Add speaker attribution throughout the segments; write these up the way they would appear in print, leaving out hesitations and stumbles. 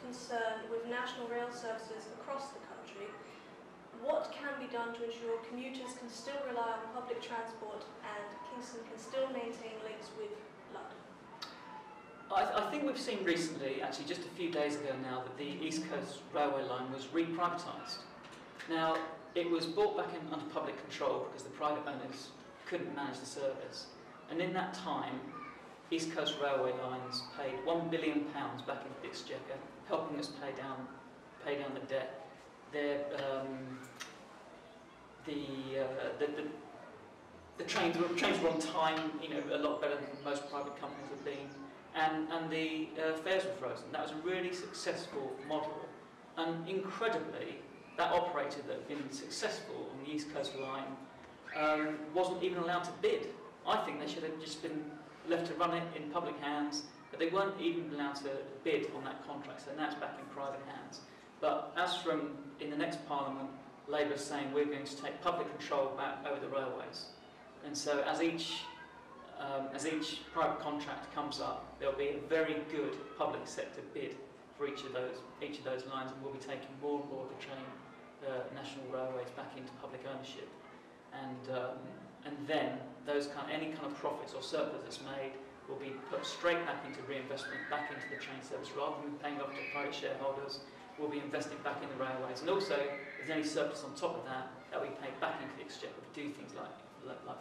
Speaker 1: concern with national rail services across the country, what can be done to ensure commuters can still rely on public transport and Kingston can still maintain links with London?
Speaker 2: I think we've seen recently, actually just a few days ago now, that the East Coast Railway line was re-privatised. Now, it was brought back under public control because the private owners couldn't manage the service. And in that time, East Coast Railway Lines paid £1 billion back into the Exchequer, helping us pay down the debt. The trains were on time, a lot better than most private companies have been, and the fares were frozen. That was a really successful model, and incredibly, that operator that had been successful on the East Coast line wasn't even allowed to bid. I think they should have just been left to run it in public hands, but they weren't even allowed to bid on that contract, so now it's back in private hands. But as from in the next Parliament, Labour is saying we're going to take public control back over the railways. And so as each private contract comes up, there'll be a very good public sector bid for each of those lines, and we'll be taking more and more of the national railways back into public ownership. And then any kind of profits or surplus that's made will be put straight back into reinvestment, back into the train service, rather than paying off to private shareholders. We'll be investing back in the railways, and also if there's any surplus on top of that, that will be paid back into the Exchequer to do things like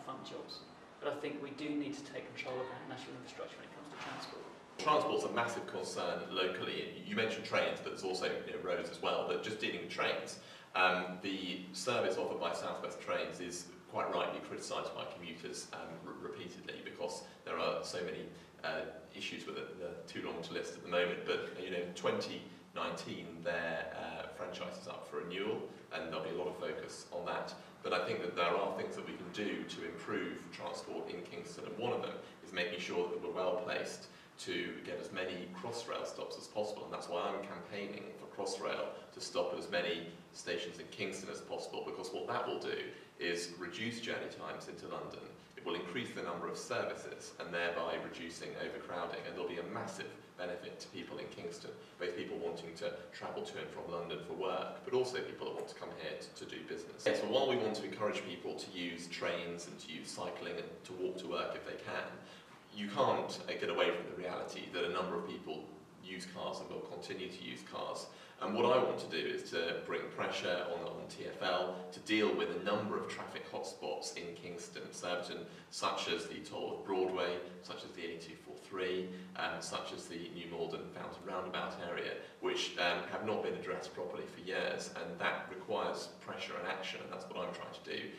Speaker 2: fund jobs. But I think we do need to take control of our national infrastructure when it comes to transport.
Speaker 3: Transport's a massive concern locally. You mentioned trains, but there's also roads as well. But just dealing with trains, the service offered by South West Trains is quite rightly criticised by commuters repeatedly because there are so many issues with it. They're too long to list at the moment. But 2019, their franchise is up for renewal, and there'll be a lot of focus on that. But I think that there are things that we can do to improve transport in Kingston, and one of them is making sure that we're well placed to get as many Crossrail stops as possible, and that's why I'm campaigning for Crossrail to stop at as many stations in Kingston as possible, because what that will do is reduce journey times into London. It will increase the number of services and thereby reducing overcrowding, and there'll be a massive benefit to people in Kingston, both people wanting to travel to and from London for work, but also people that want to come here to do business. So while we want to encourage people to use trains and to use cycling and to walk to work if they can, you can't get away from the reality that a number of people use cars and will continue to use cars. And what I want to do is to bring pressure on TfL to deal with a number of traffic hotspots in Kingston and Surbiton, such as the toll of Broadway, such as the A243, such as the New Malden Fountain Roundabout area, which have not been addressed properly for years, and that requires pressure and action, and that's what I'm trying to do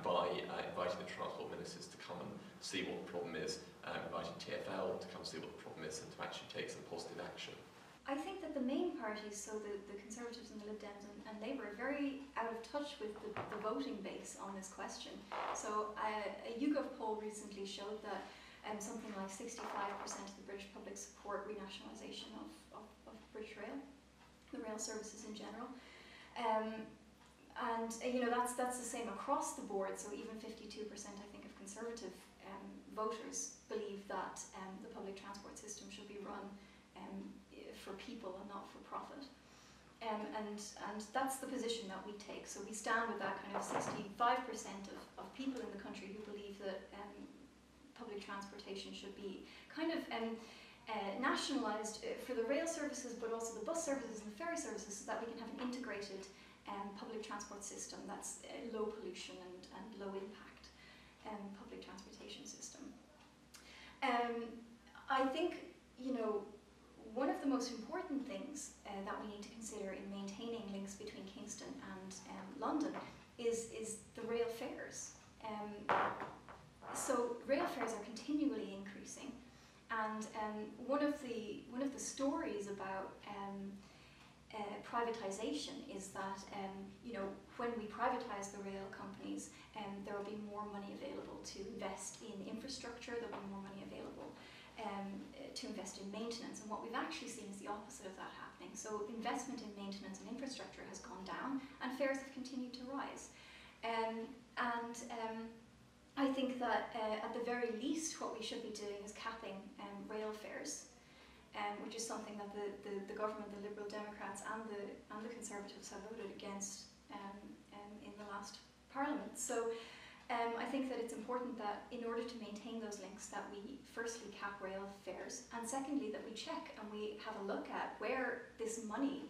Speaker 3: by inviting the Transport Ministers to come and see what the problem is, inviting TfL to come see what the problem is and to actually take some positive action.
Speaker 4: I think that the main parties, so the Conservatives and the Lib Dems and Labour, are very out of touch with the voting base on this question. So a YouGov poll recently showed that something like 65% of the British public support renationalisation of British Rail, the rail services in general. And that's the same across the board. So even 52%, I think, of Conservative voters believe that the public transport system should be run for people and not for profit. And that's the position that we take. So we stand with that kind of 65% of people in the country who believe that public transportation should be kind of nationalised for the rail services, but also the bus services and the ferry services, so that we can have an integrated public transport system that's low pollution and low impact public transportation system. I think, one of the most important things that we need to consider in maintaining links between Kingston and London is the rail fares. So rail fares are continually increasing, and one of the stories about privatisation is that when we privatise the rail companies, there will be more money available to invest in infrastructure. There will be more money available to invest in maintenance, and what we've actually seen is the opposite of that happening. So investment in maintenance and infrastructure has gone down, and fares have continued to rise. I think that at the very least, what we should be doing is capping rail fares. which is something that the government, the Liberal Democrats and the Conservatives have voted against in the last Parliament. So I think that it's important that in order to maintain those links that we firstly cap rail fares, and secondly that we check and we have a look at where this money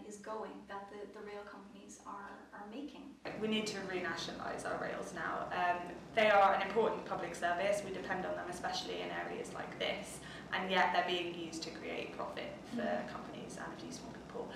Speaker 4: is going that the rail companies are making.
Speaker 5: We need to renationalise our rails now. They are an important public service, we depend on them especially in areas like this, and yet they're being used to create profit for companies and a few small people.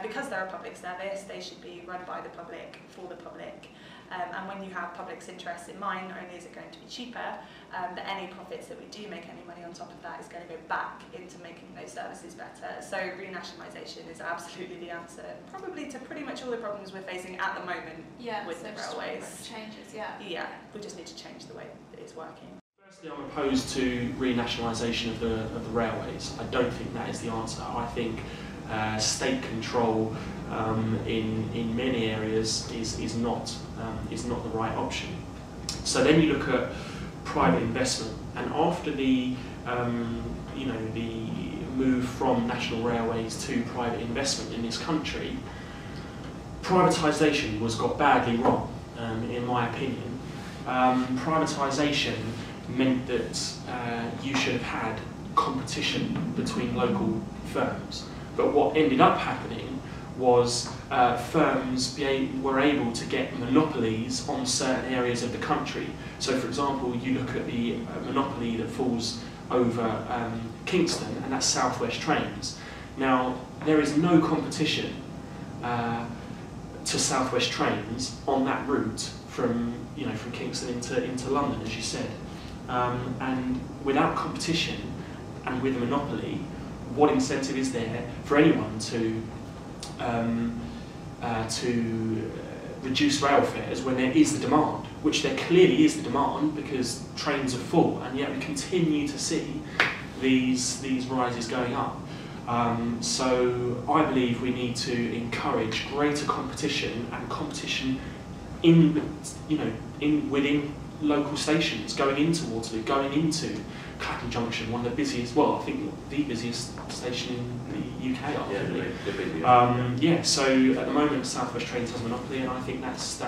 Speaker 5: Because they're a public service, they should be run by the public, for the public. And when you have public's interests in mind, not only is it going to be cheaper, but any profits that we do make, any money on top of that, is going to go back into making those services better. So renationalisation is absolutely the answer, probably to pretty much all the problems we're facing at the moment with the railways.
Speaker 4: Changes,
Speaker 5: Yeah, we just need to change the way that it's working.
Speaker 6: Firstly, I'm opposed to renationalisation of the railways. I don't think that is the answer. I think state control in many areas is not the right option. So then you look at private investment, and after the the move from national railways to private investment in this country, privatisation got badly wrong, in my opinion. Privatisation meant that you should have had competition between local firms. But what ended up happening was firms were able to get monopolies on certain areas of the country. So for example, you look at the monopoly that falls over Kingston, and that's South West Trains. Now, there is no competition to South West Trains on that route from Kingston into London, as you said. And without competition and with a monopoly, what incentive is there for anyone to reduce rail fares when there is the demand, which there clearly is the demand because trains are full, and yet we continue to see these rises going up. So I believe we need to encourage greater competition, and competition within local stations, going into Waterloo, going into Clapham Junction, one of the busiest, well, I think the busiest station in the UK, arguably. So at the moment, South West Trains has a monopoly, and I think that's